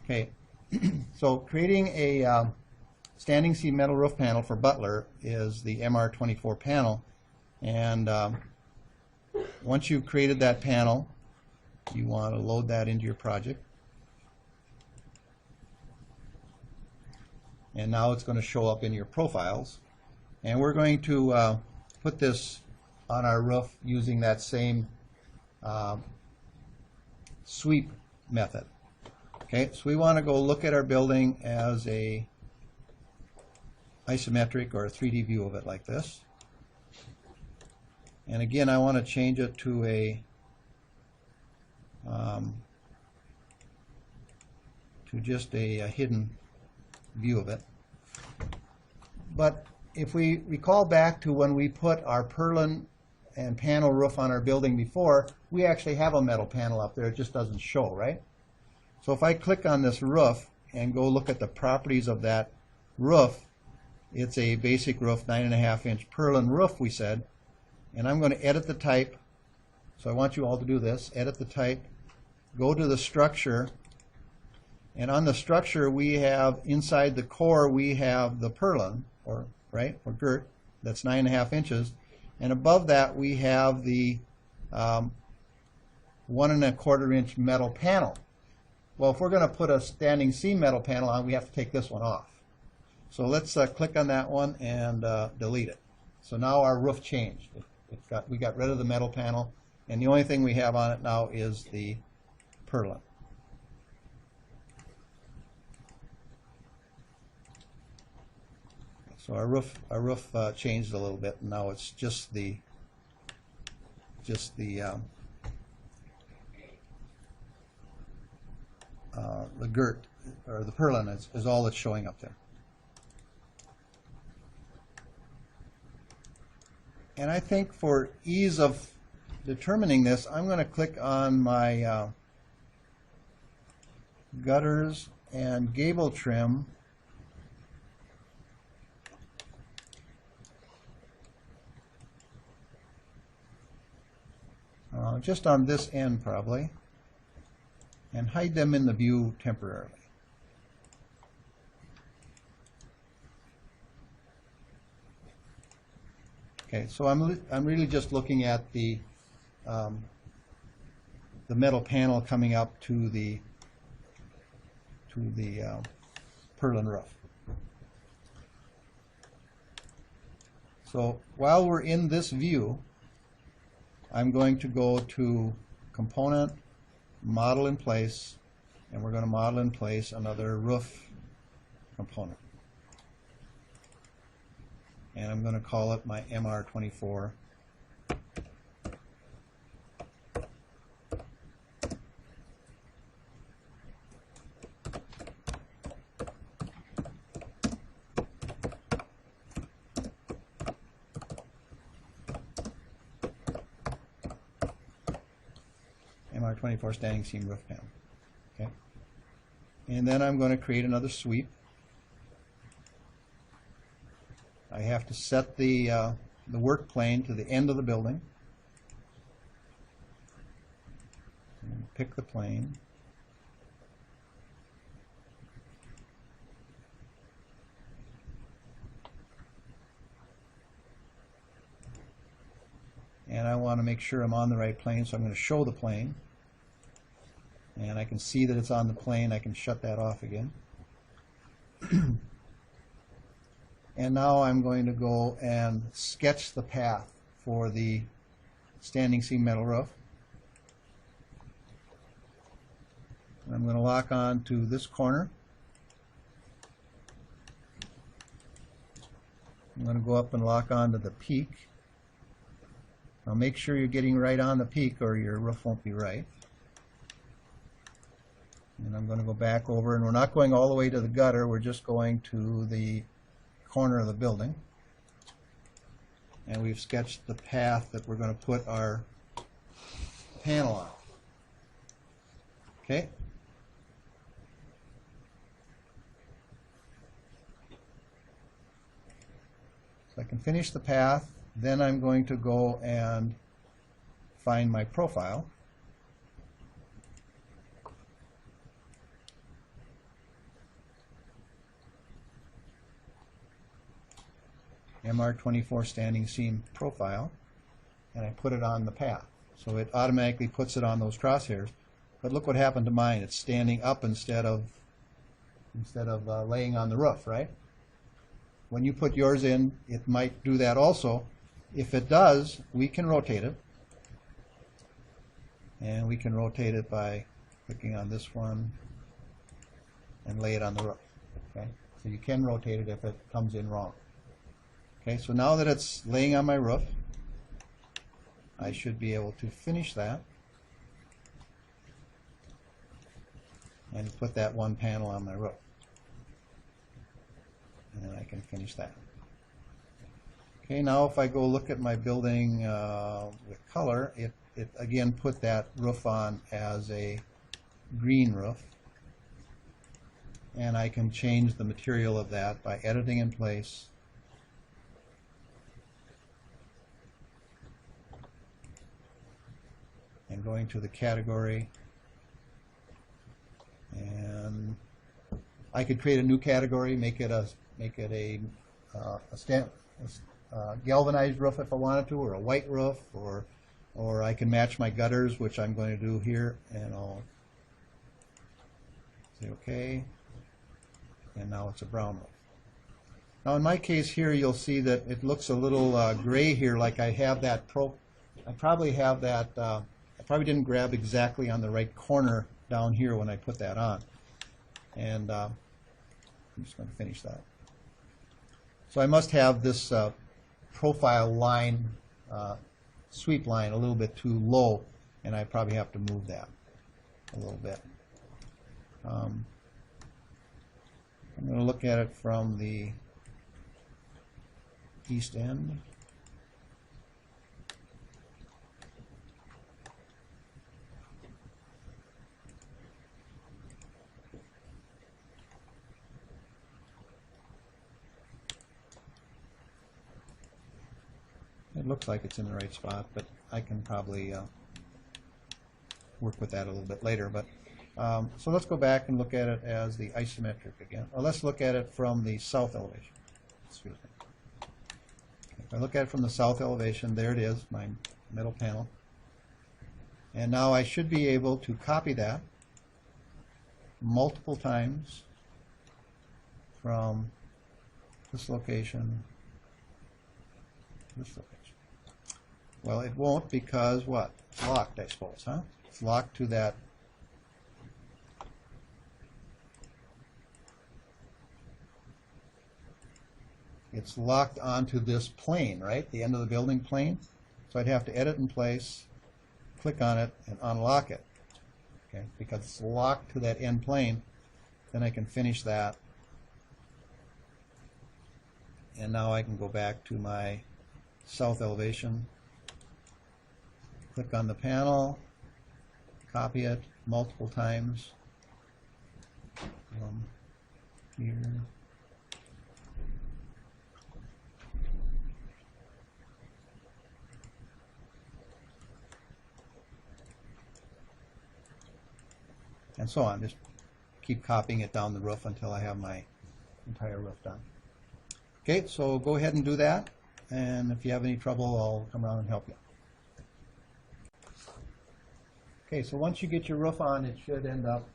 Okay, so creating a standing seam metal roof panel for Butler is the MR-24 panel, and once you've created that panel, you want to load that into your project. And now it's going to show up in your profiles. And we're going to put this on our roof using that same sweep method. Okay, so we want to go look at our building as a isometric or a 3D view of it like this. And again, I want to change it to a just a hidden view of it. But if we recall back to when we put our purlin and panel roof on our building before, we actually have a metal panel up there. It just doesn't show, right? So if I click on this roof and go look at the properties of that roof, it's a basic roof, 9.5-inch purlin roof, we said. And I'm going to edit the type. So I want you all to do this. Edit the type. Go to the structure. And on the structure, we have inside the core, we have the purlin, or girt, that's 9.5 inches. And above that, we have the 1.25-inch metal panel. Well, if we're going to put a standing seam metal panel on, we have to take this one off. So let's click on that one and delete it. So now our roof changed. We got rid of the metal panel, and the only thing we have on it now is the purlin. So our roof changed a little bit, and now it's just the girt, or the purlin is all that's showing up there. And I think for ease of determining this, I'm going to click on my gutters and gable trim. Just on this end probably, and hide them in the view temporarily. Okay, so I'm really just looking at the metal panel coming up to the purlin roof. So while we're in this view, I'm going to go to Component, Model in Place, and we're going to model in place another roof component. And I'm going to call it my MR-24. MR-24 standing seam roof panel. Okay, and then I'm going to create another sweep. I have to set the work plane to the end of the building. And pick the plane. And I want to make sure I'm on the right plane, so I'm going to show the plane. And I can see that it's on the plane. I can shut that off again. And now I'm going to go and sketch the path for the standing seam metal roof. And I'm going to lock on to this corner. I'm going to go up and lock on to the peak. Now make sure you're getting right on the peak or your roof won't be right. And I'm going to go back over, and we're not going all the way to the gutter, we're just going to the corner of the building. And we've sketched the path that we're going to put our panel on. Okay? So I can finish the path, then I'm going to go and find my profile. MR-24 standing seam profile, and I put it on the path. So it automatically puts it on those crosshairs. But look what happened to mine. It's standing up instead of laying on the roof, right? When you put yours in, it might do that also. If it does, we can rotate it. And we can rotate it by clicking on this one and lay it on the roof. Okay? So you can rotate it if it comes in wrong. Okay, so now that it's laying on my roof, I should be able to finish that and put that one panel on my roof. And then I can finish that. Okay, now if I go look at my building with color, it again put that roof on as a green roof. And I can change the material of that by editing in place. And going to the category, and I could create a new category, make it a galvanized roof if I wanted to, or a white roof, or I can match my gutters, which I'm going to do here, and I'll say OK, and now it's a brown roof. Now in my case here, you'll see that it looks a little gray here, like I have that I probably have that. I probably didn't grab exactly on the right corner down here when I put that on. And I'm just going to finish that. So I must have this profile line, sweep line, a little bit too low, and I probably have to move that a little bit. I'm going to look at it from the east end. It looks like it's in the right spot, but I can probably work with that a little bit later. But so let's go back and look at it as the isometric again. Or let's look at it from the south elevation. Excuse me. If I look at it from the south elevation, there it is, my metal panel. And now I should be able to copy that multiple times from this location to this location. Well, it won't because what? It's locked, I suppose, huh? It's locked to that. It's locked onto this plane, right? The end of the building plane. So I'd have to edit in place, click on it, and unlock it. Okay, because it's locked to that end plane. Then I can finish that. And now I can go back to my south elevation. Click on the panel, copy it multiple times from here. And so on. Just keep copying it down the roof until I have my entire roof done. Okay, so go ahead and do that. And if you have any trouble, I'll come around and help you. Okay, so once you get your roof on, it should end up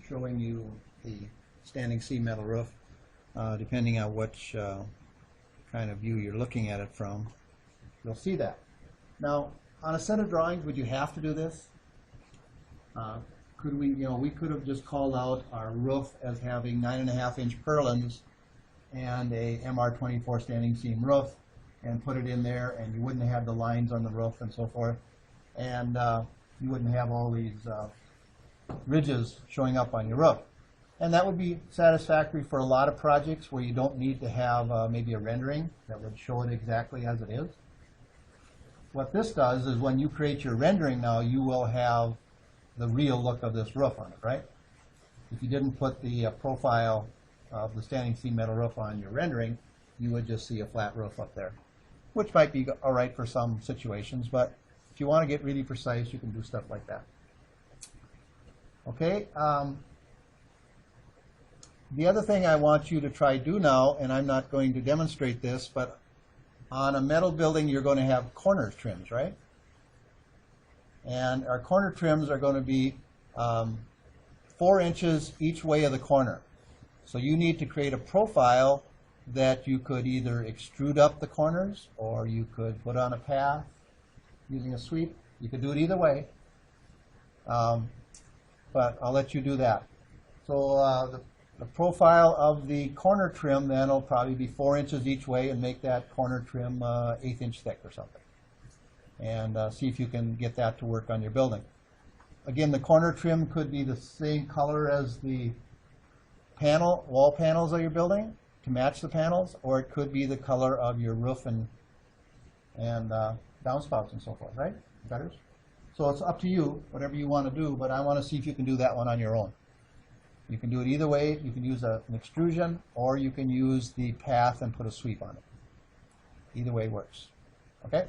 showing you the standing seam metal roof, depending on which kind of view you're looking at it from. You'll see that. Now, on a set of drawings, would you have to do this? Could we, we could have just called out our roof as having 9.5-inch purlins and a MR-24 standing seam roof and put it in there, and you wouldn't have the lines on the roof and so forth. And you wouldn't have all these ridges showing up on your roof. And that would be satisfactory for a lot of projects where you don't need to have maybe a rendering that would show it exactly as it is. What this does is when you create your rendering now, you will have the real look of this roof on it, right? If you didn't put the profile of the standing seam metal roof on your rendering, you would just see a flat roof up there, which might be all right for some situations, but if you want to get really precise, you can do stuff like that. Okay. The other thing I want you to try do now, and I'm not going to demonstrate this, but on a metal building you're going to have corner trims, right? And our corner trims are going to be 4 inches each way of the corner. So you need to create a profile that you could either extrude up the corners or you could put on a path using a sweep. You could do it either way, but I'll let you do that. So the profile of the corner trim then will probably be 4 inches each way, and make that corner trim 1/8 inch thick or something. And see if you can get that to work on your building. Again, the corner trim could be the same color as the wall panels of your building to match the panels, or it could be the color of your roof and downspouts and so forth, right? Gutters. So it's up to you, whatever you want to do, but I want to see if you can do that one on your own. You can do it either way. You can use an extrusion, or you can use the path and put a sweep on it. Either way works. Okay?